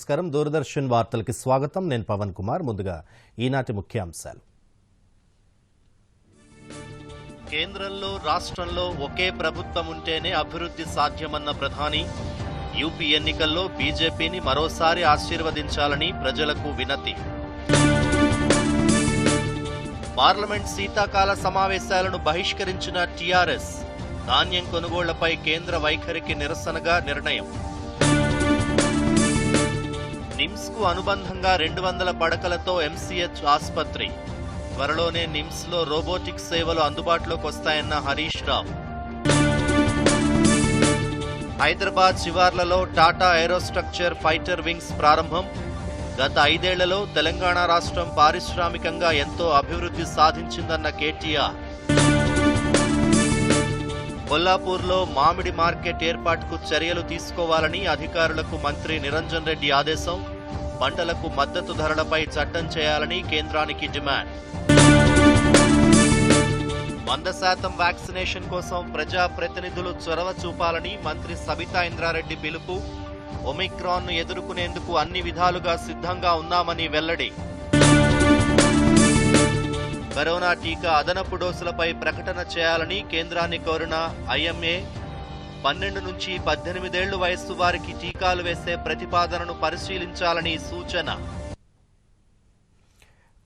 నమస్కారం. దూరదర్శన్ వార్తలకి స్వాగతం. నేను పవన్ కుమార్. ముందుగా ఈనాటి ముఖ్యాంశాలు. కేంద్రంలో రాష్ట్రంలో ఒకే ప్రభుత్వం ఉంటేనే అభివృద్ధి సాధ్యమన్న ప్రధాని. యూపీ ఎన్నికల్లో బీజేపీని మరోసారి ఆశీర్వదించాలని ప్రజలకు వినతి. పార్లమెంట్ శీతాకాల సమావేశాలను బహిష్కరించిన టీఆర్ఎస్. ధాన్యం కొనుగోళ్లపై కేంద్ర వైఖరికి నిరసనగా నిర్ణయం. నిమ్స్ కు అనుబంధంగా 200 పడకలతో ఎంసీహెచ్ ఆసుపత్రి. త్వరలోనే నిమ్స్ లో రోబోటిక్ సేవలు అందుబాటులోకి వస్తాయన్న హరీష్ రావు. హైదరాబాద్ శివార్లలో టాటా ఏరోస్ట్రక్చర్ ఫైటర్ వింగ్స్ ప్రారంభం. గత 5 ఏళ్లలో తెలంగాణ రాష్ట్రం పారిశ్రామికంగా ఎంతో అభివృద్ధి సాధించిందన్న కేటీఆర్. కొల్లాపూర్లో మామిడి మార్కెట్ ఏర్పాటుకు చర్యలు తీసుకోవాలని అధికారులకు మంత్రి నిరంజన్ రెడ్డి ఆదేశం. పంటలకు మద్దతు ధరలపై చట్టం చేయాలని కేంద్రానికి డిమాండ్. 100% వ్యాక్సినేషన్ కోసం ప్రజాప్రతినిధులు చొరవ చూపాలని మంత్రి సబితా ఇంద్రారెడ్డి పిలుపు. ఒమిక్రాన్ ను ఎదుర్కొనేందుకు అన్ని విధాలుగా సిద్ధంగా ఉన్నామని వెల్లడి. కరోనా టీకా అదనపు డోసులపై ప్రకటన చేయాలని కేంద్రాన్ని కోరిన ఐఎంఏ. 12 నుంచి 18 ఏళ్ల వయస్సు వారికి టీకాలు వేసే ప్రతిపాదనను పరిశీలించాలని సూచన.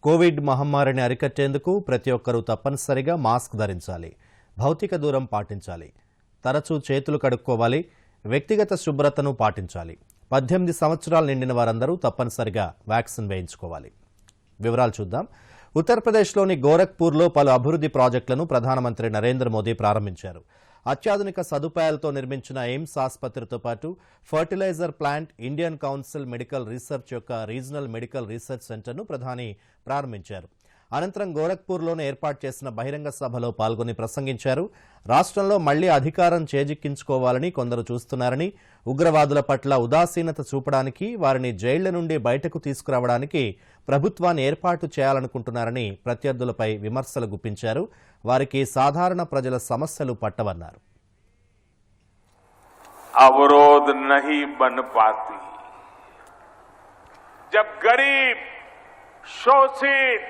కోవిడ్ మహమ్మారిని అరికట్టేందుకు ప్రతి ఒక్కరూ తప్పనిసరిగా మాస్క్ ధరించాలి, భౌతిక దూరం పాటించాలి, తరచూ చేతులు కడుక్కోవాలి, వ్యక్తిగత శుభ్రతను పాటించాలి. 18 సంవత్సరాలు నిండిన వారందరూ తప్పనిసరిగా వ్యాక్సిన్ వేయించుకోవాలి. వివరాలు చూద్దాం. ఉత్తరప్రదేశ్లోని గోరఖ్పూర్లో పలు అభివృద్ధి ప్రాజెక్టులను ప్రధానమంత్రి నరేంద్ర మోదీ ప్రారంభించారు. అత్యాధునిక సదుపాయాలతో నిర్మించిన ఎయిమ్స్ ఆసుపత్రితో పాటు fertiliser plant, Indian council medical research యొక్క రీజనల్ మెడికల్ రీసెర్చ్ సెంటర్ను ప్రధాని ప్రారంభించారు. అనంతరం గోరఖ్పూర్లోనే ఏర్పాటు చేసిన బహిరంగ సభలో పాల్గొని ప్రసంగించారు. రాష్ట్రంలో మళ్లీ అధికారం చేజిక్కించుకోవాలని కొందరు చూస్తున్నారని, ఉగ్రవాదుల పట్ల ఉదాసీనత చూపడానికి, వారిని జైళ్ల నుండి బయటకు తీసుకురావడానికి ప్రభుత్వాన్ని ఏర్పాటు చేయాలనుకుంటున్నారని ప్రత్యర్థులపై విమర్శలు గుప్పించారు. వారికి సాధారణ ప్రజల సమస్యలు పట్టవన్నారు. अवरोध नहीं बन पाती जब गरीब, शोषित,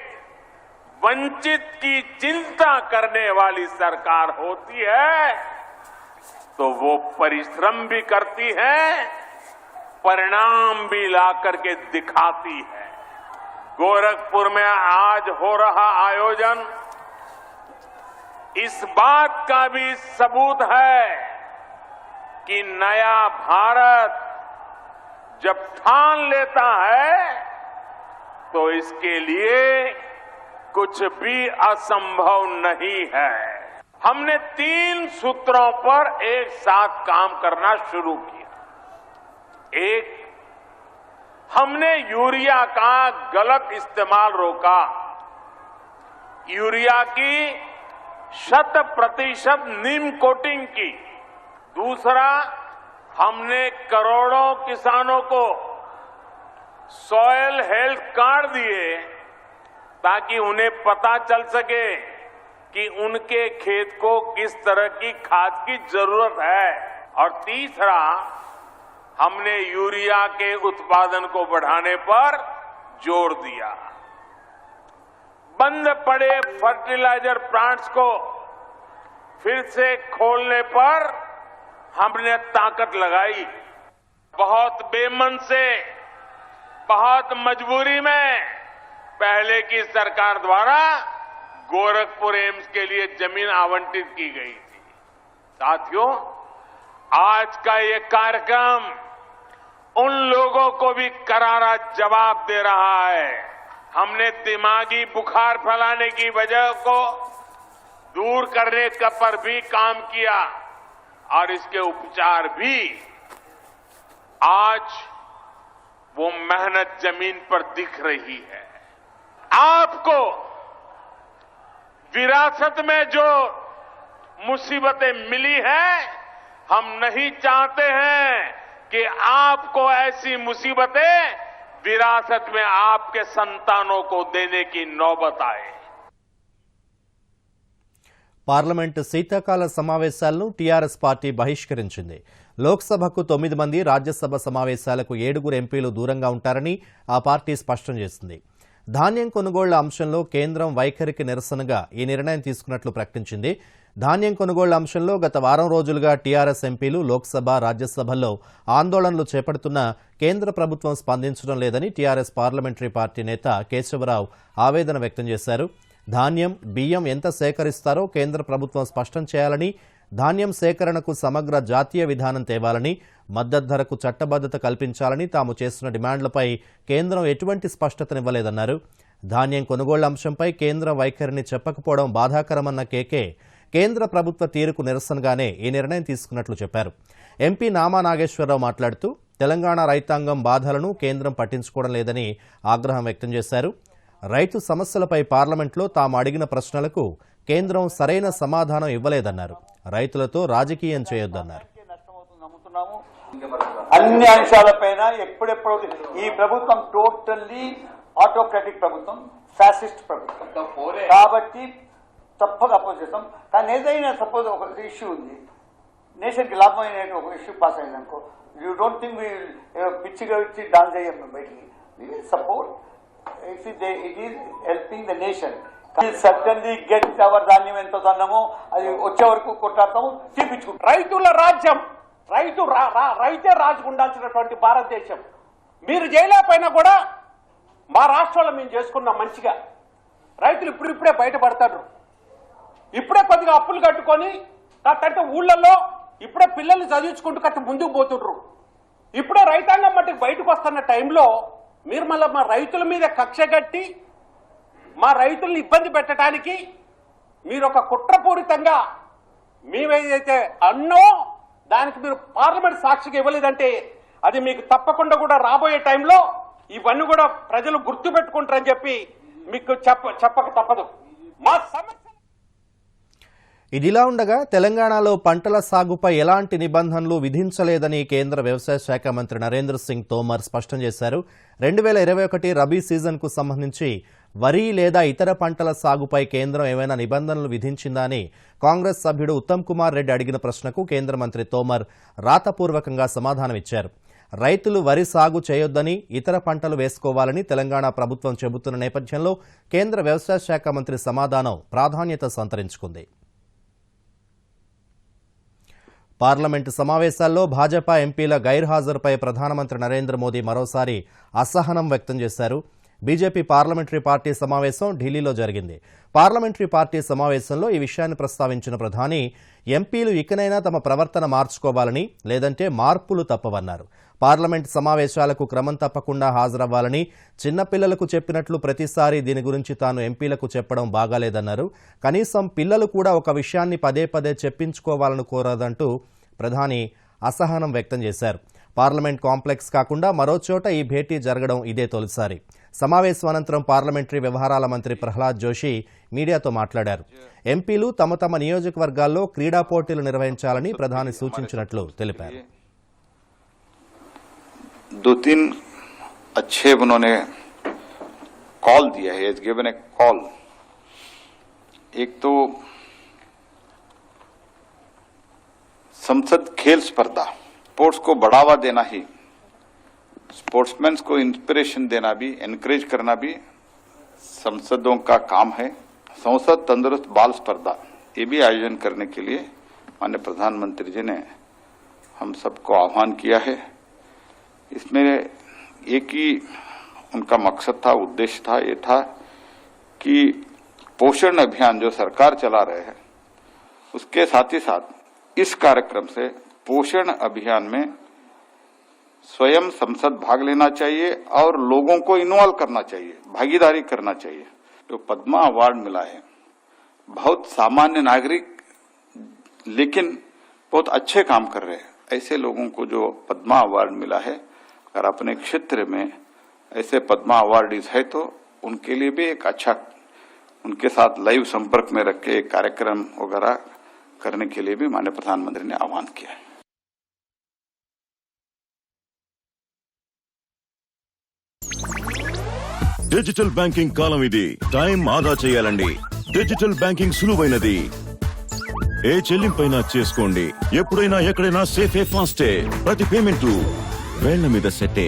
वंचित की चिंता करने वाली सरकार होती है तो वो परिश्रम भी करती है, परिणाम भी ला करके दिखाती है. गोरखपुर में आज हो रहा आयोजन इस बात का भी सबूत है कि नया भारत जब ठान लेता है तो इसके लिए कुछ भी असंभव नहीं है. हमने 3 सूत्रों पर एक साथ काम करना शुरू किया. एक, हमने यूरिया का गलत इस्तेमाल रोका. यूरिया की 100% नीम कोटिंग की. दूसरा, हमने करोड़ों किसानों को सॉयल हेल्थ कार्ड दिए ताकि उन्हें पता चल सके कि उनके खेत को किस तरह की खाद की जरूरत है. और तीसरा, हमने यूरिया के उत्पादन को बढ़ाने पर जोर दिया. बंद पड़े फर्टिलाइजर प्लांट्स को फिर से खोलने पर हमने ताकत लगाई. बहुत बेमन से, बहुत मजबूरी में पहले की सरकार द्वारा गोरखपुर एम्स के लिए जमीन आवंटित की गई थी. साथियों, आज का ये कार्यक्रम उन लोगों को भी करारा जवाब दे रहा है. हमने दिमागी बुखार फैलाने की वजह को दूर करने पर भी काम किया और इसके उपचार भी. आज वो मेहनत जमीन पर दिख रही है. आपको विरासत में जो मुसीबतें मिली हैं, हम नहीं चाहते हैं कि आपको ऐसी मुसीबतें विरासत में आपके संतानों को देने की नौबत आए. పార్లమెంటు శీతాకాల సమావేశాలను టీఆర్ఎస్ పార్టీ బహిష్కరించింది. లోక్సభకు 9 మంది, రాజ్యసభ సమావేశాలకు 7 ఎంపీలు దూరంగా ఉంటారని ఆ పార్టీ స్పష్టం చేసింది. ధాన్యం కొనుగోళ్ల అంశంలో కేంద్రం వైఖరికి నిరసనగా ఈ నిర్ణయం తీసుకున్నట్లు ప్రకటించింది. ధాన్యం కొనుగోళ్ల అంశంలో గత వారం రోజులుగా టీఆర్ఎస్ ఎంపీలు లోక్సభ, రాజ్యసభల్లో ఆందోళనలు చేపడుతున్న కేంద్ర ప్రభుత్వం స్పందించడం లేదని టీఆర్ఎస్ పార్లమెంటరీ పార్టీ నేత కేశవరావు ఆవేదన వ్యక్తం చేశారు. ధాన్యం, బియ్యం ఎంత సేకరిస్తారో కేంద్ర ప్రభుత్వం స్పష్టం చేయాలని, ధాన్యం సేకరణకు సమగ్ర జాతీయ విధానం తేవాలని, మద్దతు ధరకు చట్టబద్ధత కల్పించాలని తాము చేస్తున్న డిమాండ్లపై కేంద్రం ఎటువంటి స్పష్టతనివ్వలేదన్నారు. ధాన్యం కొనుగోళ్ల అంశంపై కేంద్ర వైఖరిని చెప్పకపోవడం బాధాకరమన్న కేకే కేంద్ర ప్రభుత్వ తీరుకు నిరసనగానే ఈ నిర్ణయం తీసుకున్నట్లు చెప్పారు. ఎంపీ నామా నాగేశ్వరరావు మాట్లాడుతూ తెలంగాణ రైతాంగం బాధలను కేంద్రం పట్టించుకోవడం లేదని ఆగ్రహం వ్యక్తం చేశారు. రైతు సమస్యలపై పార్లమెంట్లో తాము అడిగిన ప్రశ్నలకు కేంద్రం సరైన సమాధానం ఇవ్వలేదన్నారు. రైతులతో రాజకీయం చేయొద్దన్నారు. అన్ని అంశాలపైన ఎప్పుడెప్పుడు ఈ ప్రభుత్వం టోటల్లీ ఆటోక్రాటిక్ ప్రభుత్వం, ఫ్యాసిస్ట్ ప్రభుత్వం కాబట్టి తప్పక అపోజ్ చేస్తాం. కానీ ఏదైనా సపోజ్ ఒక ఇష్యూ ఉంది, నేషన్కి లాభం అయిన ఒక ఇష్యూ పాస్ అయిందనుకో, యూ డోంట్ థింక్ పిచ్చిగా ఇచ్చి డాన్స్ చేయం బయటికి. We will support it is helping the nation. Certainly get our ధాన్యం ఎంతో అన్నామో అది వచ్చే వరకు కొట్టాడతాము, తీపించుకుంటాం. రైతుల రాజ్యం, రైతే రాజు ఉండాల్సినటువంటి భారతదేశం మీరు చేయలేకపోయినా కూడా మా రాష్ట్రంలో మేము చేసుకున్నాం మంచిగా. రైతులు ఇప్పుడిప్పుడే బయటపడతారు. ఇప్పుడే కొద్దిగా అప్పులు కట్టుకొని అంటే ఊళ్ళల్లో ఇప్పుడే పిల్లల్ని చదివించుకుంటూ కట్టి ముందుకు పోతుండ్రు. ఇప్పుడే రైతాంగం మట్టుకు బయటకు వస్తున్న టైంలో మీరు మళ్ళీ మా రైతుల మీద కక్ష కట్టి మా రైతుల్ని ఇబ్బంది పెట్టడానికి మీరు ఒక కుట్రపూరితంగా మేమేదైతే అన్నో దానికి మీరు పార్లమెంట్ సాక్షిగా ఇవ్వలేదంటే అది మీకు తప్పకుండా కూడా రాబోయే టైంలో ఇవన్నీ కూడా ప్రజలు గుర్తు పెట్టుకుంటారని చెప్పి మీకు చెప్పక తప్పదు. మా సమస్య ఇదిలా ఉండగా తెలంగాణలో పంటల సాగుపై ఎలాంటి నిబంధనలు విధించలేదని కేంద్ర వ్యవసాయ శాఖ మంత్రి నరేంద్ర సింగ్ తోమర్ స్పష్టం చేశారు. 2021 రబీ సీజన్కు సంబంధించి వరి లేదా ఇతర పంటల సాగుపై కేంద్రం ఏమైనా నిబంధనలు విధించిందా అని కాంగ్రెస్ సభ్యుడు ఉత్తమ్ కుమార్ రెడ్డి అడిగిన ప్రశ్నకు కేంద్ర మంత్రి తోమర్ రాతపూర్వకంగా సమాధానమిచ్చారు. రైతులు వరి సాగు చేయొద్దని, ఇతర పంటలు వేసుకోవాలని తెలంగాణ ప్రభుత్వం చెబుతున్న నేపథ్యంలో కేంద్ర వ్యవసాయ శాఖ మంత్రి సమాధానం ప్రాధాన్యత సంతరించుకుంది. పార్లమెంటు సమావేశాల్లో భాజపా ఎంపీల గైర్హాజరుపై ప్రధానమంత్రి నరేంద్ర మోదీ మరోసారి అసహనం వ్యక్తం చేశారు. బీజేపీ పార్లమెంటరీ పార్టీ సమావేశం ఢిల్లీలో జరిగింది. పార్లమెంటరీ పార్టీ సమావేశంలో ఈ విషయాన్ని ప్రస్తావించిన ప్రధాని ఎంపీలు ఇకనైనా తమ ప్రవర్తన మార్చుకోవాలని, లేదంటే మార్పులు తప్పవన్నారు. పార్లమెంటు సమావేశాలకు క్రమం తప్పకుండా హాజరవ్వాలని, చిన్నపిల్లలకు చెప్పినట్లు ప్రతిసారి దీని గురించి తాను ఎంపీలకు చెప్పడం బాగాలేదన్నారు. కనీసం పిల్లలు కూడా ఒక విషయాన్ని పదే పదే చెప్పించుకోవాలని కోరదంటూ ప్రధాని అసహనం వ్యక్తం చేశారు. పార్లమెంట్ కాంప్లెక్స్ కాకుండా మరోచోట ఈ భేటీ జరగడం ఇదే తొలిసారి. సమావేశం అనంతరం పార్లమెంటరీ వ్యవహారాల మంత్రి ప్రహ్లాద్ జోషి మీడియాతో మాట్లాడారు. ఎంపీలు తమ తమ నియోజకవర్గాల్లో క్రీడా పోటీలు నిర్వహించాలని ప్రధాని సూచించినట్లు తెలిపారు. 2-3 अच्छे उन्होंने कॉल दिया है, गिवन ए कॉल. एक तो संसद खेल स्पर्धा, स्पोर्ट्स को बढ़ावा देना ही, स्पोर्ट्समैन को इंस्पिरेशन देना भी, एनकरेज करना भी संसदों का काम है. संसद तंदुरुस्त बाल स्पर्धा ये भी आयोजन करने के लिए माननीय प्रधानमंत्री जी ने हम सबको आह्वान किया है. इसमें एक ही उनका मकसद था, उद्देश्य था, ये था कि पोषण अभियान जो सरकार चला रहे हैं उसके साथ ही साथ इस कार्यक्रम से पोषण अभियान में स्वयं संसद भाग लेना चाहिए और लोगों को इन्वॉल्व करना चाहिए, भागीदारी करना चाहिए. जो पद्मा अवार्ड मिला है, बहुत सामान्य नागरिक लेकिन बहुत अच्छे काम कर रहे हैं, ऐसे लोगों को जो पद्मा अवार्ड मिला है, अगर अपने क्षेत्र में ऐसे पद्मा अवार्डीज है तो उनके लिए भी एक अच्छा, उनके साथ लाइव संपर्क में रख के कार्यक्रम वगैरह करने के लिए भी माननीय प्रधानमंत्री ने आह्वान किया है. డిజిటల్ బ్యాంకింగ్ కాలం ఇది. టైం ఆదా చేయాలండి. Digital banking సులువైనది. ఏ చెల్లింపైనా చేసుకోండి, ఎప్పుడైనా ఎక్కడైనా సేఫే ఫాస్టే, ప్రతి పేమెంట్ వేళ్ల మీద సెట్టే.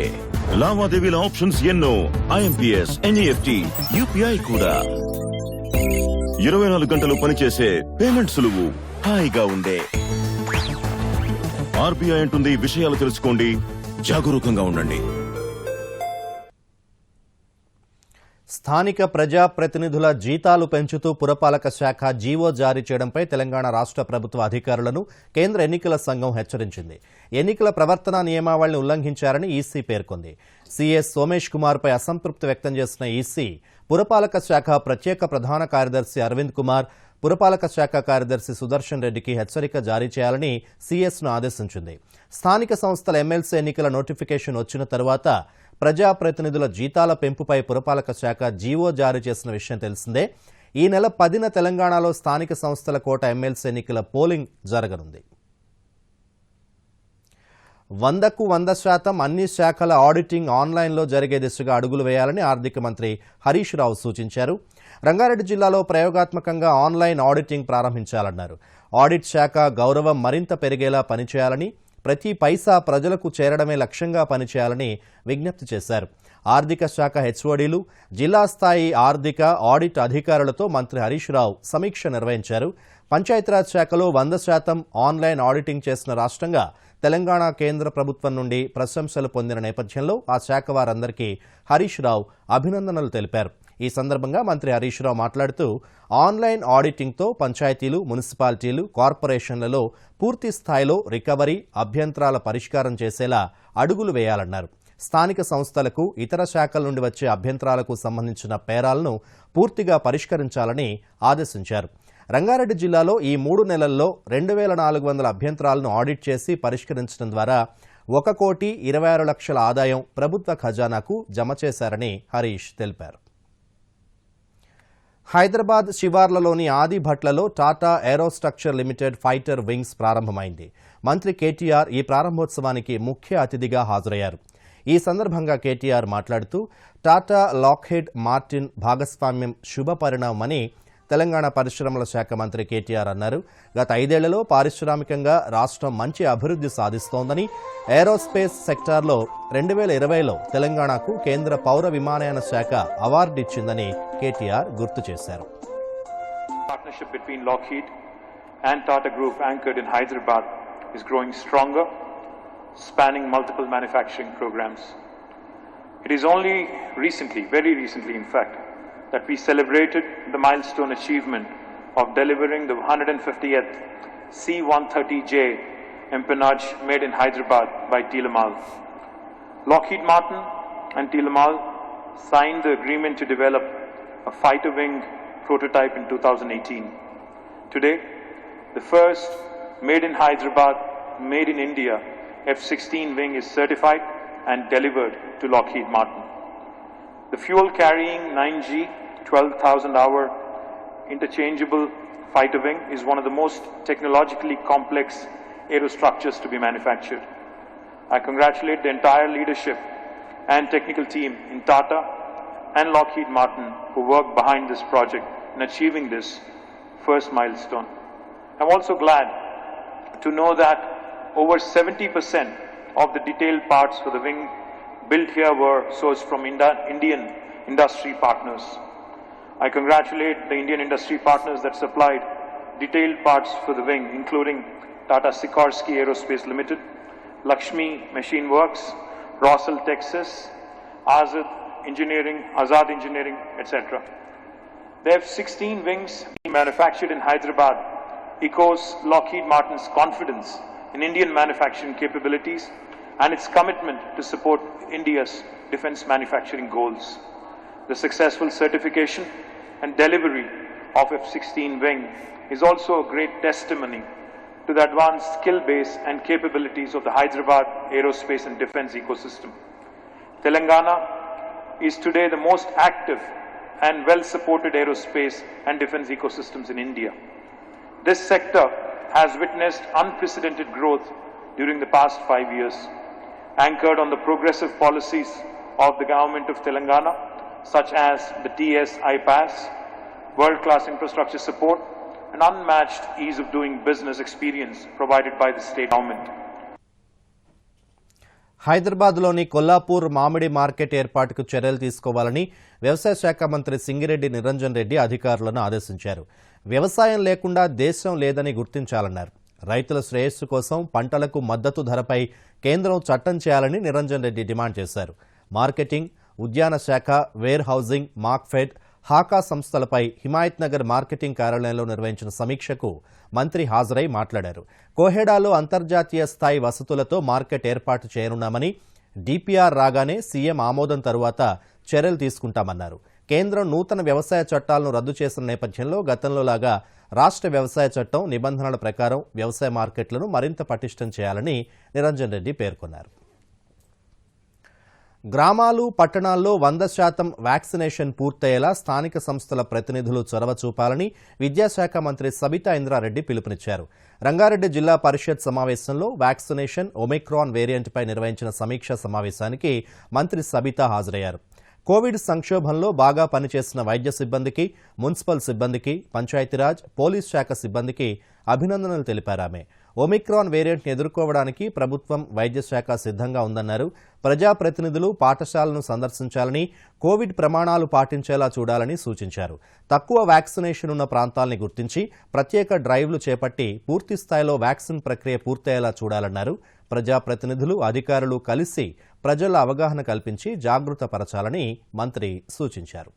లావాదేవీల ఆప్షన్స్ ఎన్నో, IMPS, NEFT, UPI కూడా. 24 గంటలు పనిచేసే పేమెంట్ సులువు, హాయిగా ఉండే. RBI అంటుంది, విషయాలు తెలుసుకోండి, జాగరూకంగా ఉండండి. స్థానిక ప్రజాప్రతినిధుల జీతాలు పెంచుతూ పురపాలక శాఖ జీవో జారీ చేయడంపై తెలంగాణ రాష్ట్ర ప్రభుత్వ అధికారులను కేంద్ర ఎన్నికల సంఘం హెచ్చరించింది. ఎన్నికల ప్రవర్తనా నియమావళిని ఉల్లంఘించారని ఈసీ పేర్కొంది. సీఎస్ సోమేష్ కుమార్పై అసంతృప్తి వ్యక్తం చేసిన ఈసీ పురపాలక శాఖ ప్రత్యేక ప్రధాన కార్యదర్శి అరవింద్ కుమార్, పురపాలక శాఖ కార్యదర్శి సుదర్శన్ రెడ్డికి హెచ్చరిక జారీ చేయాలని సీఎస్ను ఆదేశించింది. స్థానిక సంస్థల ఎమ్మెల్సీ ఎన్నికల నోటిఫికేషన్ వచ్చిన తర్వాత ప్రజాప్రతినిధుల జీతాల పెంపుపై పురపాలక శాఖ జీవో జారీ చేసిన విషయం తెలిసిందే. ఈ నెల 10న తెలంగాణలో స్థానిక సంస్థల కోట ఎమ్మెల్సీ ఎన్నికల పోలింగ్ జరగనుంది. 100కు 100% అన్ని శాఖల ఆడిటింగ్ ఆన్లైన్లో జరిగే దిశగా అడుగులు వేయాలని ఆర్థిక మంత్రి హరీష్ రావు సూచించారు. రంగారెడ్డి జిల్లాలో ప్రయోగాత్మకంగా ఆన్లైన్ ఆడిటింగ్ ప్రారంభించాలన్నారు. ఆడిట్ శాఖ గౌరవం మరింత పెరిగేలా పనిచేయాలని, ప్రతి పైసా ప్రజలకు చేరడమే లక్ష్యంగా పనిచేయాలని విజ్ఞప్తి చేశారు. ఆర్థిక శాఖ హెచ్ఓడీలు, జిల్లా స్థాయి ఆర్థిక ఆడిట్ అధికారులతో మంత్రి హరీష్ రావు సమీక్ష నిర్వహించారు. పంచాయతీరాజ్ శాఖలో 100% ఆన్లైన్ ఆడిటింగ్ చేసిన రాష్ట్రంగా తెలంగాణ కేంద్ర ప్రభుత్వం నుండి ప్రశంసలు పొందిన నేపథ్యంలో ఆ శాఖ వారందరికీ హరీష్ రావు అభినందనలు తెలిపారు. ఈ సందర్భంగా మంత్రి హరీష్ రావు మాట్లాడుతూ ఆన్లైన్ ఆడిటింగ్తో పంచాయతీలు, మున్సిపాలిటీలు, కార్పొరేషన్లలో పూర్తి స్థాయిలో రికవరీ, అభ్యంతరాల పరిష్కారం చేసేలా అడుగులు వేయాలన్నారు. స్థానిక సంస్థలకు, ఇతర శాఖల నుండి వచ్చే అభ్యంతరాలకు సంబంధించిన పేరాలను పూర్తిగా పరిష్కరించాలని ఆదేశించారు. రంగారెడ్డి జిల్లాలో ఈ 3 నెలల్లో 2400 అభ్యంతరాలను ఆడిట్ చేసి పరిష్కరించడం ద్వారా 1,26,00,000 ఆదాయం ప్రభుత్వ ఖజానాకు జమ చేశారని హరీష్ తెలిపారు. హైదరాబాద్ శివార్లలోని ఆదిభట్లలో Tata aerostructure limited fighter wings ప్రారంభమైంది. మంత్రి కేటీఆర్ ఈ ప్రారంభోత్సవానికి ముఖ్య అతిథిగా హాజరయ్యారు. ఈ సందర్భంగా కేటీఆర్ మాట్లాడుతూ టాటా లాక్హీడ్ మార్టిన్ భాగస్వామ్యం శుభ పరిణామమని తెలంగాణ పరిశ్రమల శాఖ మంత్రి కేటీఆర్ అన్నారు. గత 5 ఏళ్లలో పారిశ్రామికంగా రాష్ట్రం మంచి అభివృద్ధి సాధిస్తోందని, ఏరోస్పేస్ సెక్టార్లో 2020లో తెలంగాణకు కేంద్ర పౌర విమానయాన శాఖ అవార్డు ఇచ్చిందని కేటీఆర్ గుర్తు చేశారు. Partnership between Lockheed and Tata Group anchored in Hyderabad is growing stronger, spanning multiple manufacturing programs. It is only recently, very recently in fact, that we celebrated the milestone achievement of delivering the 150th C-130J empennage made in Hyderabad by Tilamal. Lockheed Martin and Tilamal signed the agreement to develop a fighter wing prototype in 2018. Today, the first made in Hyderabad, made in India F-16 wing is certified and delivered to Lockheed Martin. The fuel-carrying 9G 12,000-hour interchangeable fighter wing is one of the most technologically complex aerostructures to be manufactured. I congratulate the entire leadership and technical team in Tata and Lockheed Martin who worked behind this project in achieving this first milestone. I'm also glad to know that over 70% of the detailed parts for the wing built here were sourced from Indian industry partners. I congratulate the Indian industry partners that supplied detailed parts for the wing, including Tata Sikorsky Aerospace Limited, Lakshmi Machine Works, Rossell Texas, Azad Engineering, etc. The F-16 wings being manufactured in Hyderabad echoes Lockheed Martin's confidence in Indian manufacturing capabilities and its commitment to support India's defense manufacturing goals. The successful certification and delivery of F-16 wing is also a great testimony to the advanced skill base and capabilities of the Hyderabad aerospace and defense ecosystem. Telangana is today the most active and well-supported aerospace and defense ecosystems in India. This sector has witnessed unprecedented growth during the past 5 years, anchored on the progressive policies of the government of Telangana, such as the TS iPass, world-class infrastructure support, and unmatched ease of doing business experience provided by the state government. హైదరాబాద్లోని కొల్లాపూర్ మామిడి market ఏర్పాటుకు చర్యలు తీసుకోవాలని వ్యవసాయ శాఖ మంత్రి సింగిరెడ్డి నిరంజన్ రెడ్డి అధికారులను ఆదేశించారు. వ్యవసాయం లేకుండా దేశం లేదని గుర్తించాలన్నారు. రైతుల శ్రేయస్సు కోసం పంటలకు మద్దతు ధరపై కేంద్రం చట్టం చేయాలని నిరంజన్ రెడ్డి డిమాండ్ చేశారు. మార్కెటింగ్, ఉద్యాన శాఖ, వేర్ హౌసింగ్, మార్క్ఫెడ్, హాకా సంస్థలపై హిమాయత్ నగర్ మార్కెటింగ్ కార్యాలయంలో నిర్వహించిన సమీక్షకు మంత్రి హాజరై మాట్లాడారు. కోహెడాలో అంతర్జాతీయ స్థాయి వసతులతో మార్కెట్ ఏర్పాటు చేయనున్నామని, డిపిఆర్ రాగానే సీఎం ఆమోదం తరువాత చర్యలు తీసుకుంటామన్నారు. కేంద్రం నూతన వ్యవసాయ చట్టాలను రద్దు చేసిన నేపథ్యంలో గతంలోలాగా రాష్ట్ర వ్యవసాయ చట్టం నిబంధనల ప్రకారం వ్యవసాయ మార్కెట్లను మరింత పటిష్టం చేయాలని నిరంజన్ రెడ్డి పేర్కొన్నారు. గ్రామాలు, పట్టణాల్లో 100% వ్యాక్సినేషన్ పూర్తయ్యేలా స్థానిక సంస్థల ప్రతినిధులు చొరవ చూపాలని విద్యాశాఖ మంత్రి సబితా ఇంద్రారెడ్డి పిలుపునిచ్చారు. రంగారెడ్డి జిల్లా పరిషత్ సమావేశంలో వ్యాక్సినేషన్ ఒమిక్రాన్ వేరియంట్పై నిర్వహించిన సమీక్షా సమావేశానికి మంత్రి సబితా హాజరయ్యారు. కోవిడ్ సంక్షోభంలో బాగా పనిచేసిన వైద్య సిబ్బందికి, మున్సిపల్ సిబ్బందికి, పంచాయతీరాజ్, పోలీస్ శాఖ సిబ్బందికి అభినందనలు తెలిపారామె. ఒమిక్రాన్ వేరియంట్ని ఎదుర్కోవడానికి ప్రభుత్వం, వైద్య శాఖ సిద్ధంగా ఉందన్నారు. ప్రజాప్రతినిధులు పాఠశాలను సందర్శించాలని, కోవిడ్ ప్రమాణాలు పాటించేలా చూడాలని సూచించారు. తక్కువ వ్యాక్సినేషన్ ఉన్న ప్రాంతాల్ని గుర్తించి ప్రత్యేక డ్రైవ్లు చేపట్టి పూర్తి స్థాయిలో వ్యాక్సిన్ ప్రక్రియ పూర్తయ్యేలా చూడాలన్నారు. ప్రజాప్రతినిధులు, అధికారులు కలిసి ప్రజల అవగాహన కల్పించి జాగృతపరచాలని మంత్రి సూచించారు.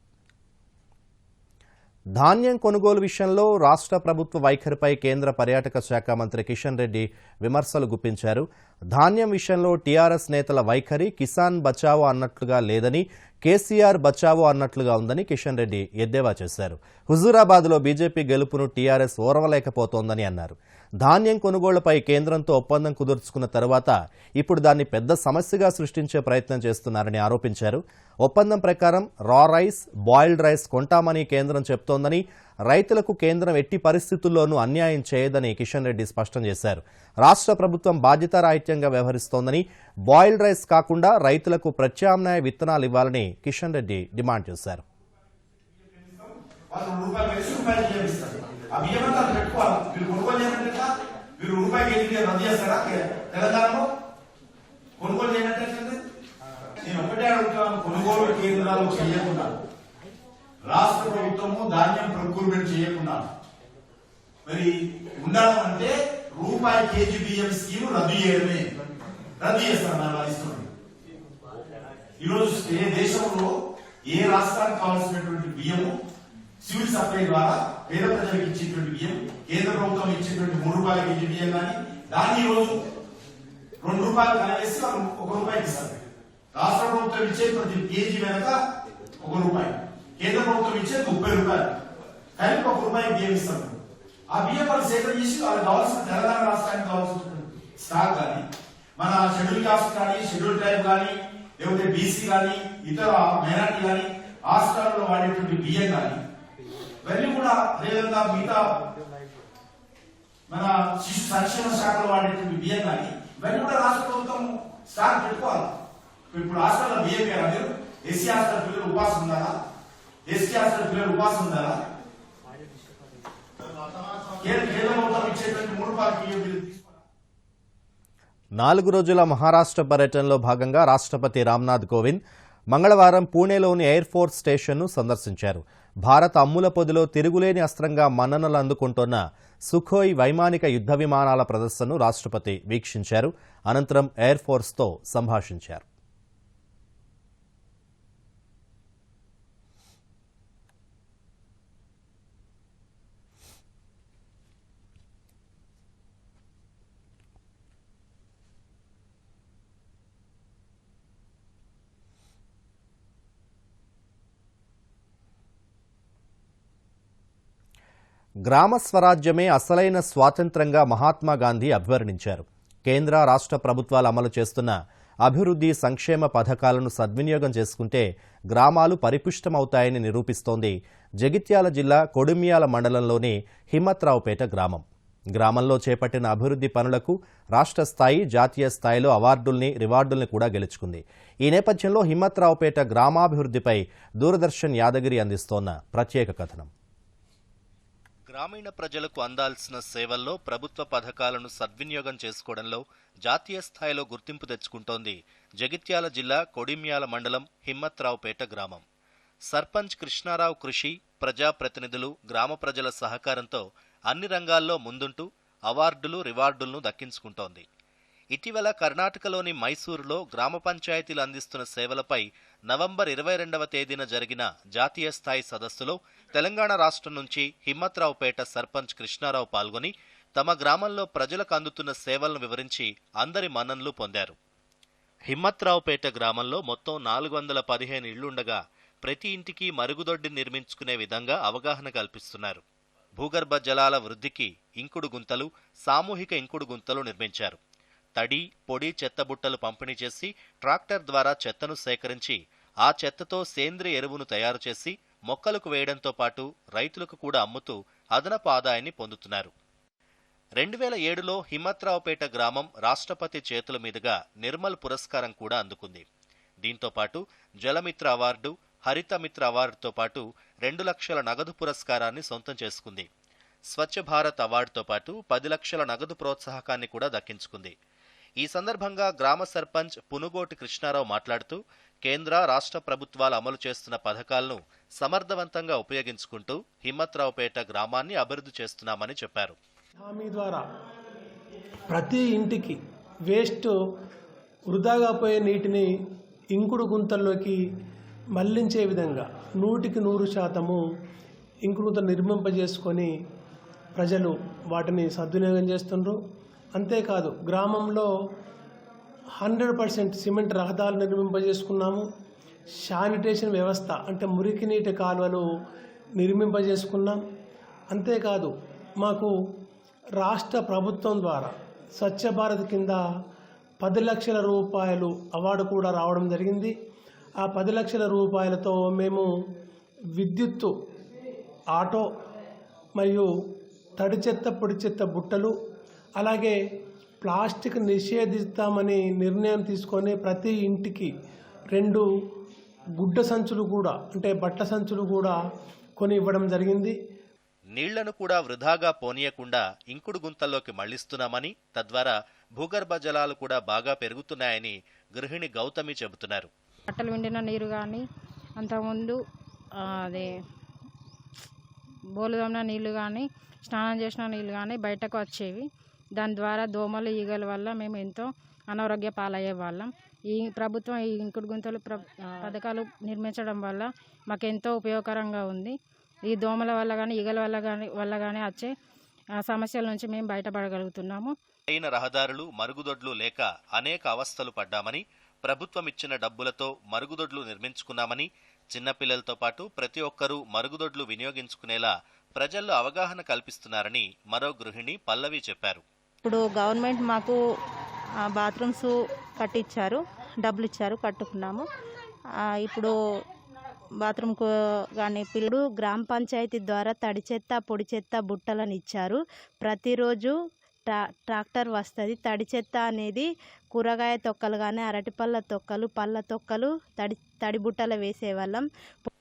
ధాన్యం కొనుగోలు విషయంలో రాష్ట్ర ప్రభుత్వ వైఖరిపై కేంద్ర పర్యాటక శాఖ మంత్రి కిషన్ రెడ్డి విమర్శలు గుప్పించారు. ధాన్యం విషయంలో టీఆర్ఎస్ నేతల వైఖరి కిసాన్ బచావో అన్నట్లుగా లేదని, కేసీఆర్ బచావో అన్నట్లుగా ఉందని కిషన్ రెడ్డి ఎద్దేవా చేశారు. హుజూరాబాద్లో బీజేపీ గెలుపును టీఆర్ఎస్ ఓర్వలేకపోతోందని అన్నారు. ధాన్యం కొనుగోళ్లపై కేంద్రంతో ఒప్పందం కుదుర్చుకున్న తర్వాత ఇప్పుడు దాన్ని పెద్ద సమస్యగా సృష్టించే ప్రయత్నం చేస్తున్నారని ఆరోపించారు. ఒప్పందం ప్రకారం రా రైస్, బాయిల్డ్ రైస్ కొంటామని కేంద్రం చెప్తోందని, రైతులకు కేంద్రం ఎట్టి పరిస్థితుల్లోనూ అన్యాయం చేయదని కిషన్ రెడ్డి స్పష్టం చేశారు. రాష్ట్ర ప్రభుత్వం బాధ్యతారాహిత్యంగా వ్యవహరిస్తోందని, బాయిల్డ్ రైస్ కాకుండా రైతులకు ప్రత్యామ్నాయ విత్తనాలు ఇవ్వాలని కిషన్ రెడ్డి డిమాండ్ చేశారు. నేను ఒకటే అడుగుతాను, కొనుగోలు కేంద్రాలు చేయకుండా, రాష్ట్ర ప్రభుత్వము ధాన్యం ప్రొక్యూర్మెంట్ చేయకుండా మరి ఉండాలంటే రూపాయి కేజీ బియ్యం స్కీమ్ రద్దు చేస్తాను. ఈరోజు దేశంలో ఏ రాష్ట్రానికి కావాల్సినటువంటి బియ్యము సివిల్ సప్లై ద్వారా పేద ప్రజలకు ఇచ్చేటువంటి బియ్యం, కేంద్ర ప్రభుత్వం ఇచ్చేటువంటి 3 రూపాయల కేజీ బియ్యం కానీ దాన్ని ఈరోజు 2 రూపాయలు కలవేసి వాళ్ళు 1 రూపాయికి ఇస్తారు. రాష్ట్ర ప్రభుత్వం ఇచ్చే ప్రతి కేజీ వెనక 1 రూపాయి, కేంద్ర ప్రభుత్వం ఇచ్చేది 30 రూపాయలు, కలిపి 1 రూపాయికి బియ్యం ఇస్తారు. ఆ బియ్యం వాళ్ళు సేకరించి వాళ్ళకి కావాల్సిన తెలంగాణ రాష్ట్రానికి కావాల్సిన స్టాక్ కానీ, మన షెడ్యూల్ కాస్ట్ కానీ, షెడ్యూల్ ట్రైబ్ కానీ, లేకపోతే బీసీ కానీ, ఇతర మైనార్టీ కానీ రాష్ట్రాల్లో వాడేటువంటి బియ్యం కానీ, ఇవన్నీ కూడా అదేవిధంగా మిగతా మన శిశు సంక్షేమ శాఖలో వాడేటువంటి బియ్యం కానీ ఇవన్నీ కూడా రాష్ట్ర ప్రభుత్వం స్టాక్ పెట్టుకోవాలి. ఇప్పుడు హాస్టల్లో బియ్యం మీరు ఎస్సీ హాస్టల్ పిల్లలు ఉపాసం ఉండాలా, ఎస్టీ హాస్టల్ పిల్లలు ఉపాసం ఉండాలా? కేంద్ర ప్రభుత్వం ఇచ్చేటువంటి 3 రూపాయల బియ్యం బిల్లు 4 రోజుల మహారాష్ట్ర పర్యటనలో భాగంగా రాష్ట్రపతి రామ్నాథ్ కోవింద్ మంగళవారం పూణేలోని ఎయిర్ ఫోర్స్ స్టేషన్ను సందర్శించారు. భారత అమ్ముల పొదిలో తిరుగులేని అస్త్రంగా మన్ననలు అందుకుంటున్న సుఖోయ్ వైమానిక యుద్ధ విమానాల ప్రదర్శనను రాష్ట్రపతి వీక్షించారు. అనంతరం ఎయిర్ ఫోర్స్తో సంభాషించారు. గ్రామ స్వరాజ్యమే అసలైన స్వాతంత్రంగా మహాత్మాగాంధీ అభివర్ణించారు. కేంద్ర, రాష్ట్ర ప్రభుత్వాలు అమలు చేస్తున్న అభివృద్ధి, సంక్షేమ పథకాలను సద్వినియోగం చేసుకుంటే గ్రామాలు పరిపుష్టమవుతాయని నిరూపిస్తోంది జగిత్యాల జిల్లా కొడిమ్యాల మండలంలోని హిమ్మత్రావుపేట గ్రామం. గ్రామంలో చేపట్టిన అభివృద్ధి పనులకు రాష్ట్ర స్థాయి, జాతీయ స్థాయిలో అవార్డుల్ని, రివార్డుల్ని కూడా గెలుచుకుంది. ఈ నేపథ్యంలో హిమ్మత్రావుపేట గ్రామాభివృద్ధిపై దూరదర్శన్ యాదగిరి అందిస్తోన్న ప్రత్యేక కథనం. గ్రామీణ ప్రజలకు అందాల్సిన సేవల్లో ప్రభుత్వ పథకాలను సద్వినియోగం చేసుకోవడంలో జాతీయ స్థాయిలో గుర్తింపు తెచ్చుకుంటోంది జగిత్యాల జిల్లా కొడిమ్యాల మండలం హిమ్మత్రావుపేట గ్రామం. సర్పంచ్ కృష్ణారావు కృషి, ప్రజాప్రతినిధులు, గ్రామ ప్రజల సహకారంతో అన్ని రంగాల్లో ముందుంటూ అవార్డులు, రివార్డులను దక్కించుకుంటోంది. ఇటీవల కర్ణాటకలోని మైసూరులో గ్రామ పంచాయతీలు అందిస్తున్న సేవలపై నవంబర్ 22వ తేదీన జరిగిన జాతీయ స్థాయి సదస్సులో తెలంగాణ రాష్ట్రం నుంచి హిమ్మత్రావుపేట సర్పంచ్ కృష్ణారావు పాల్గొని తమ గ్రామంలో ప్రజలకు అందుతున్న సేవలను వివరించి అందరి మన్ననలు పొందారు. హిమ్మత్రావుపేట గ్రామంలో మొత్తం 415 ఇళ్లుండగా ప్రతి ఇంటికి మరుగుదొడ్డి నిర్మించుకునే విధంగా అవగాహన కల్పిస్తున్నారు. భూగర్భ జలాల వృద్ధికి ఇంకుడు గుంతలు, సామూహిక ఇంకుడు గుంతలు నిర్మించారు. తడి, పొడి చెత్తబుట్టలు పంపిణీ చేసి ట్రాక్టర్ ద్వారా చెత్తను సేకరించి ఆ చెత్తతో సేంద్రియ ఎరువును తయారు చేసి మొక్కలకు వేయడంతో పాటు రైతులకు కూడా అమ్ముతూ అదనపు ఆదాయాన్ని పొందుతున్నారు. 2007లో హిమ్మత్రావుపేట గ్రామం రాష్ట్రపతి చేతుల మీదుగా నిర్మల్ పురస్కారం కూడా అందుకుంది. దీంతో పాటు జలమిత్ర అవార్డు, హరితమిత్ర అవార్డుతో పాటు 2 లక్షల నగదు పురస్కారాన్ని సొంతం చేసుకుంది. స్వచ్ఛ భారత్ అవార్డుతో పాటు 10 లక్షల నగదు ప్రోత్సాహకాన్ని కూడా దక్కించుకుంది. ఈ సందర్భంగా గ్రామ సర్పంచ్ పునుగోటి కృష్ణారావు మాట్లాడుతూ కేంద్ర, రాష్ట్ర ప్రభుత్వాలు అమలు చేస్తున్న పథకాలను సమర్థవంతంగా ఉపయోగించుకుంటూ హిమ్మత్రావుపేట గ్రామాన్ని అభివృద్ధి చేస్తున్నామని చెప్పారు. హామీ ద్వారా ప్రతి ఇంటికి వేస్ట్, వృధాగా పోయే నీటిని ఇంకుడు గుంతల్లోకి మళ్లించే విధంగా 100% ఇంకుడు గుంత నిర్మింపజేసుకొని ప్రజలు వాటిని సద్వినియోగం చేస్తున్నారు. అంతేకాదు గ్రామంలో 100% సిమెంట్ రహదారులు నిర్మింపజేసుకున్నాము. శానిటేషన్ వ్యవస్థ అంటే మురికి నీటి కాలువలు నిర్మింపజేసుకున్నాం. అంతేకాదు మాకు రాష్ట్ర ప్రభుత్వం ద్వారా స్వచ్ఛ భారత్ కింద 10 లక్షల రూపాయలు అవార్డు కూడా రావడం జరిగింది. ఆ 10 లక్షల రూపాయలతో మేము విద్యుత్తు, ఆటో మరియు తడి చెత్త, పొడి చెత్త బుట్టలు, అలాగే ప్లాస్టిక్ నిషేధిస్తామని నిర్ణయం తీసుకొని ప్రతి ఇంటికి 2 గుడ్డ సంచులు కూడా అంటే బట్ట సంచులు కూడా కొని ఇవ్వడం జరిగింది. నీళ్లను కూడా వృధాగా పోనీయకుండా ఇంకుడు గుంతల్లోకి మళ్లిస్తున్నామని, తద్వారా భూగర్భ జలాలు కూడా బాగా పెరుగుతున్నాయని గృహిణి గౌతమి చెబుతున్నారు. బట్టలు విండిన నీరు కానీ, అంతకుముందు అదే బోలుదమ్మిన నీళ్లు కానీ, స్నానం చేసిన నీళ్లు కానీ బయటకు వచ్చేవి. దాని ద్వారా దోమలు, ఈగల వల్ల మేము ఎంతో అనారోగ్య పాలయ్యే వాళ్ళం. ఈ ప్రభుత్వం ఈ ఇంకుడు గుంతలు పథకాలు నిర్మించడం వల్ల మాకు ఎంతో ఉపయోగకరంగా ఉంది. ఈ దోమల వల్ల కానీ, ఈగల వల్ల కానీ వచ్చే సమస్యల నుంచి మేము బయటపడగలుగుతున్నాము. అయిన రహదారులు, మరుగుదొడ్లు లేక అనేక అవస్థలు పడ్డామని, ప్రభుత్వం ఇచ్చిన డబ్బులతో మరుగుదొడ్లు నిర్మించుకున్నామని, చిన్నపిల్లలతో పాటు ప్రతి ఒక్కరూ మరుగుదొడ్లు వినియోగించుకునేలా ప్రజల్లో అవగాహన కల్పిస్తున్నారని మరో గృహిణి పల్లవి చెప్పారు. ఇప్పుడు గవర్నమెంట్ మాకు బాత్రూమ్స్ కట్టించారు, డబ్బులు ఇచ్చారు, కట్టుకున్నాము. ఇప్పుడు బాత్రూమ్కు కానీ పిల్లలు గ్రామ పంచాయతీ ద్వారా తడి చెత్త, పొడి చెత్త బుట్టలను ఇచ్చారు. ప్రతిరోజు ట్రాక్టర్ వస్తుంది. తడి చెత్త అనేది కూరగాయ తొక్కలు కానీ, అరటిపళ్ళ తొక్కలు, పళ్ళ తొక్కలు తడి బుట్టలు వేసేవాళ్ళం.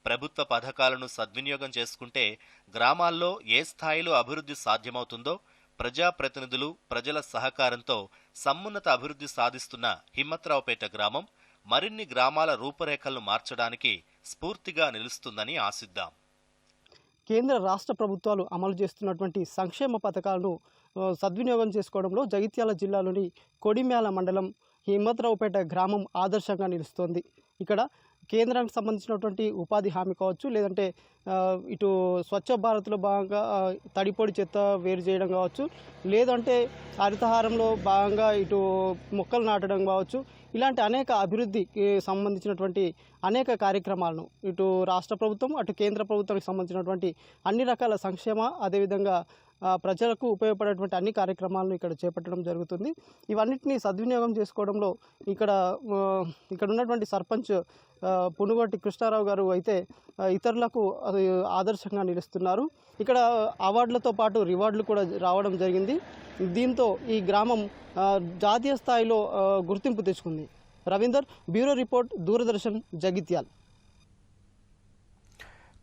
ప్రభుత్వ పథకాలను సద్వినియోగం చేసుకుంటే గ్రామాల్లో ఏ స్థాయిలో అభివృద్ధి సాధ్యమవుతుందో ప్రజాప్రతినిధులు, ప్రజల సహకారంతో సమున్నత అభివృద్ధి సాధిస్తున్న హిమ్మత్రావుపేట గ్రామం మరిన్ని గ్రామాల రూపురేఖలను మార్చడానికి స్ఫూర్తిగా నిలుస్తుందని ఆశిద్దాం. కేంద్ర, రాష్ట్ర ప్రభుత్వాలు అమలు చేస్తున్నటువంటి సంక్షేమ పథకాలను సద్వినియోగం చేసుకోవడంలో జగిత్యాల జిల్లాలోని కొడిమ్యాల మండలం హిమ్మత్రావుపేట గ్రామం ఆదర్శంగా నిలుస్తోంది. ఇక్కడ కేంద్రానికి సంబంధించినటువంటి ఉపాధి హామీ కావచ్చు, లేదంటే ఇటు స్వచ్ఛ భారత్లో భాగంగా తడిపొడి చెత్త వేరు చేయడం కావచ్చు, లేదంటే హరితహారంలో భాగంగా ఇటు మొక్కలు నాటడం కావచ్చు, ఇలాంటి అనేక అభివృద్ధికి సంబంధించినటువంటి అనేక కార్యక్రమాలను ఇటు రాష్ట్ర ప్రభుత్వం, అటు కేంద్ర ప్రభుత్వానికి సంబంధించినటువంటి అన్ని రకాల సంక్షేమ, అదేవిధంగా ప్రజలకు ఉపయోగపడేటువంటి అన్ని కార్యక్రమాలను ఇక్కడ చేపట్టడం జరుగుతుంది. ఇవన్నిటినీ సద్వినియోగం చేసుకోవడంలో ఇక్కడ ఉన్నటువంటి సర్పంచ్ పునుగోటి కృష్ణారావు గారు అయితే ఇతరులకు ఆదర్శంగా నిలుస్తున్నారు. ఇక్కడ అవార్డులతో పాటు రివార్డులు కూడా రావడం జరిగింది. దీంతో ఈ గ్రామం జాతీయ స్థాయిలో గుర్తింపు తెచ్చుకుంది. Ravinder, bureau report, Doordarshan, Jagtial.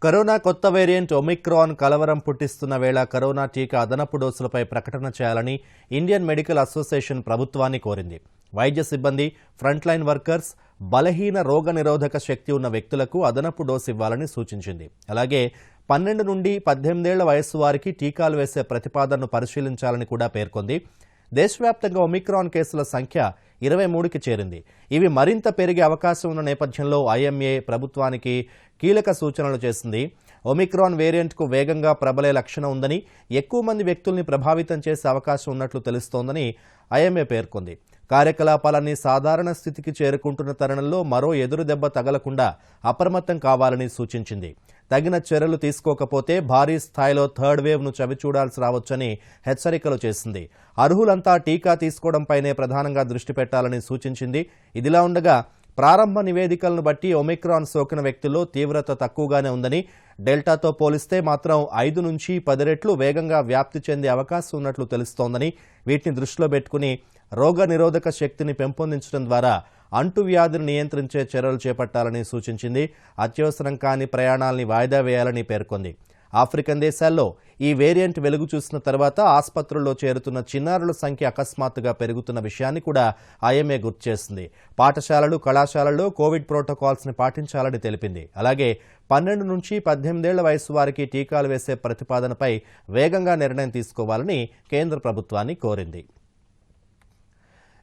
Corona కొత్త వేరియంట్ ఒమిక్రాన్ కలవరం పుట్టిస్తున్న వేళ కరోనా టీకా అదనపు డోసులపై ప్రకటన చేయాలని ఇండియన్ మెడికల్ అసోసియేషన్ ప్రభుత్వాన్ని కోరింది. వైద్య సిబ్బంది, ఫ్రంట్ లైన్ వర్కర్స్, బలహీన రోగనిరోధక శక్తి ఉన్న వ్యక్తులకు అదనపు డోసు ఇవ్వాలని సూచించింది. అలాగే 12 నుండి 18 ఏళ్ల వయస్సు వారికి టీకాలు వేసే ప్రతిపాదనను పరిశీలించాలని కూడా పేర్కొంది. దేశవ్యాప్తంగా ఒమిక్రాన్ కేసుల సంఖ్య 23కి చేరింది. ఇవి మరింత పెరిగే అవకాశం ఉన్న నేపథ్యంలో ఐఎంఏ ప్రభుత్వానికి కీలక సూచనలు చేసింది. ఒమిక్రాన్ వేరియంట్కు వేగంగా ప్రబలే లక్షణం ఉందని, ఎక్కువ మంది వ్యక్తుల్ని ప్రభావితం చేసే అవకాశం ఉన్నట్లు తెలుస్తోందని ఐఎంఏ పేర్కొంది. కార్యకలాపాలన్నీ సాధారణ స్థితికి చేరుకుంటున్న తరుణంలో మరో ఎదురు దెబ్బ తగలకుండా అప్రమత్తం కావాలని సూచించింది. తగిన చర్యలు తీసుకోకపోతే భారీ స్థాయిలో థర్డ్ వేవ్ను చవిచూడాల్సి రావచ్చని హెచ్చరికలు చేసింది. అర్హులంతా టీకా తీసుకోవడంపైనే ప్రధానంగా దృష్టి పెట్టాలని సూచించింది. ఇదిలా ఉండగా ప్రారంభ నివేదికలను బట్టి ఒమిక్రాన్ సోకిన వ్యక్తుల్లో తీవ్రత తక్కువగానే ఉందని, డెల్టాతో పోలిస్తే మాత్రం 5 నుంచి 10 రెట్లు వేగంగా వ్యాప్తి చెందే అవకాశం ఉన్నట్లు తెలుస్తోందని, వీటిని దృష్టిలో పెట్టుకుని రోగ నిరోధక శక్తిని పెంపొందించడం ద్వారా అంటువ్యాధిని నియంత్రించే చర్యలు చేపట్టాలని సూచించింది. అత్యవసరం కాని ప్రయాణాలని వాయిదా వేయాలని పేర్కొంది. ఆఫ్రికన్ దేశాల్లో ఈ వేరియంట్ వెలుగు చూసిన తర్వాత ఆసుపత్రుల్లో చేరుతున్న చిన్నారుల సంఖ్య అకస్మాత్తుగా పెరుగుతున్న విషయాన్ని కూడా ఐఎంఏ గుర్తు చేసింది. పాఠశాలలు, కళాశాలల్లో కోవిడ్ ప్రోటోకాల్స్ని పాటించాలని తెలిపింది. అలాగే 12 నుంచి 18 ఏళ్ల వయసు వారికి టీకాలు వేసే ప్రతిపాదనపై వేగంగా నిర్ణయం తీసుకోవాలని కేంద్ర ప్రభుత్వాన్ని కోరింది.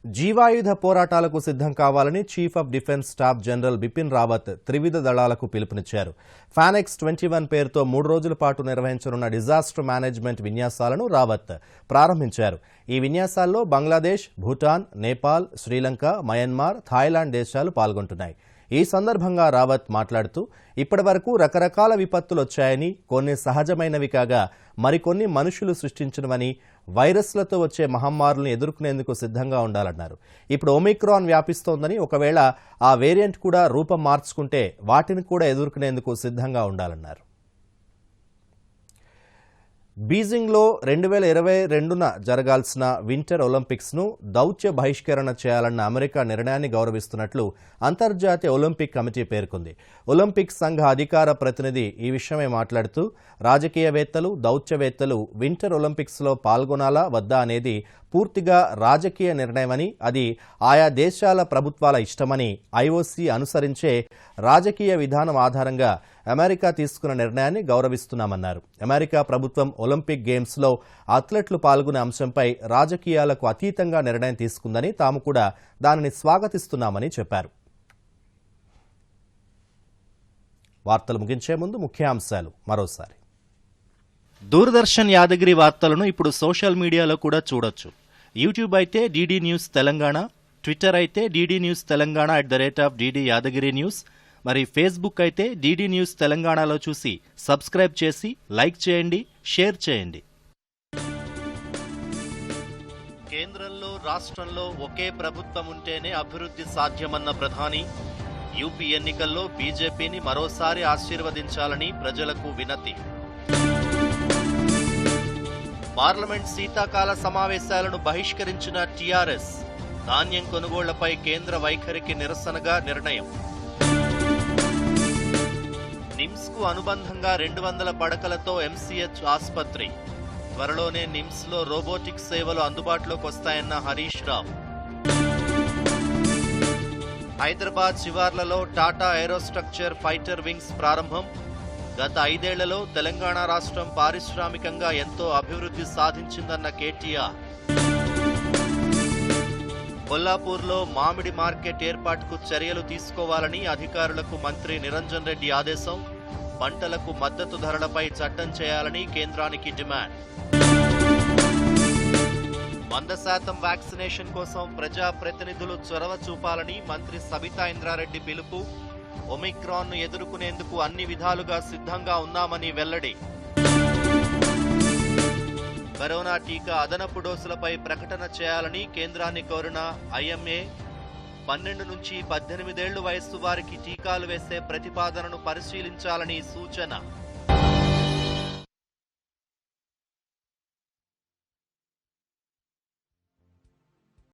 జీవాయుధ పోరాటాలకు సిద్ధం కావాలని chief of defence staff general Bipin Rawat త్రివిధ దళాలకు పిలుపునిచ్చారు. ఫానెక్స్ 21 పేరుతో 3 రోజుల పాటు నిర్వహించనున్న డిజాస్టర్ మేనేజ్మెంట్ విన్యాసాలను రావత్ ప్రారంభించారు. ఈ విన్యాసాల్లో బంగ్లాదేశ్, భూటాన్, నేపాల్, శ్రీలంక, మయన్మార్, థాయిలాండ్ దేశాలు పాల్గొంటున్నాయి. ఈ సందర్భంగా రావత్ మాట్లాడుతూ ఇప్పటివరకు రకరకాల విపత్తులు వచ్చాయని, కొన్ని సహజమైనవి కాగా మరికొన్ని మనుషులు సృష్టించినవని, వైరస్లతో వచ్చే మహమ్మారులను ఎదుర్కొనేందుకు సిద్ధంగా ఉండాలన్నారు. ఇప్పుడు ఒమిక్రాన్ వ్యాపిస్తోందని, ఒకవేళ ఆ వేరియంట్ కూడా రూపం మార్చుకుంటే వాటిని కూడా ఎదుర్కొనేందుకు సిద్ధంగా ఉండాలన్నారు. బీజింగ్లో 2022న జరగాల్సిన వింటర్ ఒలింపిక్స్ను దౌత్య బహిష్కరణ చేయాలన్న అమెరికా నిర్ణయాన్ని గౌరవిస్తున్నట్లు అంతర్జాతీయ ఒలింపిక్ కమిటీ పేర్కొంది. ఒలింపిక్ సంఘ అధికార ప్రతినిధి ఈ విషయమై మాట్లాడుతూ రాజకీయవేత్తలు, దౌత్యవేత్తలు వింటర్ ఒలింపిక్స్లో పాల్గొనాలా వద్దా అనేది పూర్తిగా రాజకీయ నిర్ణయమని, అది ఆయా దేశాల ప్రభుత్వాల ఇష్టమని, ఐఓసీ అనుసరించే రాజకీయ విధానం ఆధారంగా అమెరికా తీసుకున్న నిర్ణయాన్ని గౌరవిస్తున్నామన్నారు. అమెరికా ప్రభుత్వం ఒలింపిక్ గేమ్స్లో అథ్లెట్లు పాల్గొనే అంశంపై రాజకీయాలకు అతీతంగా నిర్ణయం తీసుకుందని, తాము కూడా దానిని స్వాగతిస్తున్నామని చెప్పారు. వార్తలు ముగించే ముందు ముఖ్యాంశాలు మరోసారి. దూరదర్శన్ యాదగిరి వార్తలను ఇప్పుడు సోషల్ మీడియాలో కూడా చూడొచ్చు. యూట్యూబ్ అయితే డీడీ న్యూస్ తెలంగాణ, ట్విట్టర్ అయితే DD news Telangana @DD Yadagiri news, మరి ఫేస్బుక్ అయితే డీడీ న్యూస్ తెలంగాణలో చూసి సబ్స్క్రైబ్ చేసి లైక్ చేయండి, షేర్ చేయండి. కేంద్రంలో, రాష్ట్రంలో ఒకే ప్రభుత్వం ఉంటేనే అభివృద్ధి సాధ్యమన్న ప్రధాని, యూపీ ఎన్నికల్లో బీజేపీని మరోసారి ఆశీర్వదించాలని ప్రజలకు వినతి. పార్లమెంట్ శీతాకాల సమావేశాలను బహిష్కరించిన టీఆర్ఎస్, ధాన్యం కొనుగోళ్లపై కేంద్ర వైఖరికి నిరసనగా నిర్ణయం. నిమ్స్కు అనుబంధంగా 200 పడకలతో ఎంసీహెచ్ ఆసుపత్రి, త్వరలోనే నిమ్స్లో రోబోటిక్ సేవలు అందుబాటులోకి వస్తాయన్న హరీష్ రావు. హైదరాబాద్ శివార్లలో టాటా ఏరోస్ట్రక్చర్ ఫైటర్ వింగ్స్ ప్రారంభం, గత 5 ఏళ్లలో తెలంగాణ రాష్ట్రం పారిశ్రామికంగా ఎంతో అభివృద్ధి సాధించిందన్న కేటీఆర్. కొల్లాపూర్లో మామిడి మార్కెట్ ఏర్పాటుకు చర్యలు తీసుకోవాలని అధికారులకు మంత్రి నిరంజన్ రెడ్డి ఆదేశం, పంటలకు మద్దతు ధరలపై చట్టం చేయాలని కేంద్రానికి డిమాండ్. 100% వ్యాక్సినేషన్ కోసం ప్రజాప్రతినిధులు చొరవ చూపాలని మంత్రి సబితా ఇంద్రారెడ్డి పిలుపు, ఒమిక్రాన్ను ఎదుర్కొనేందుకు అన్ని విధాలుగా సిద్ధంగా ఉన్నామని వెల్లడి. కరోనా టీకా అదనపు డోసులపై ప్రకటన చేయాలని కేంద్రాన్ని కోరిన ఐఎంఏ, 12 నుంచి 18 ఏళ్ల వయస్సు వారికి టీకాలు వేసే ప్రతిపాదనను పరిశీలించాలని సూచన.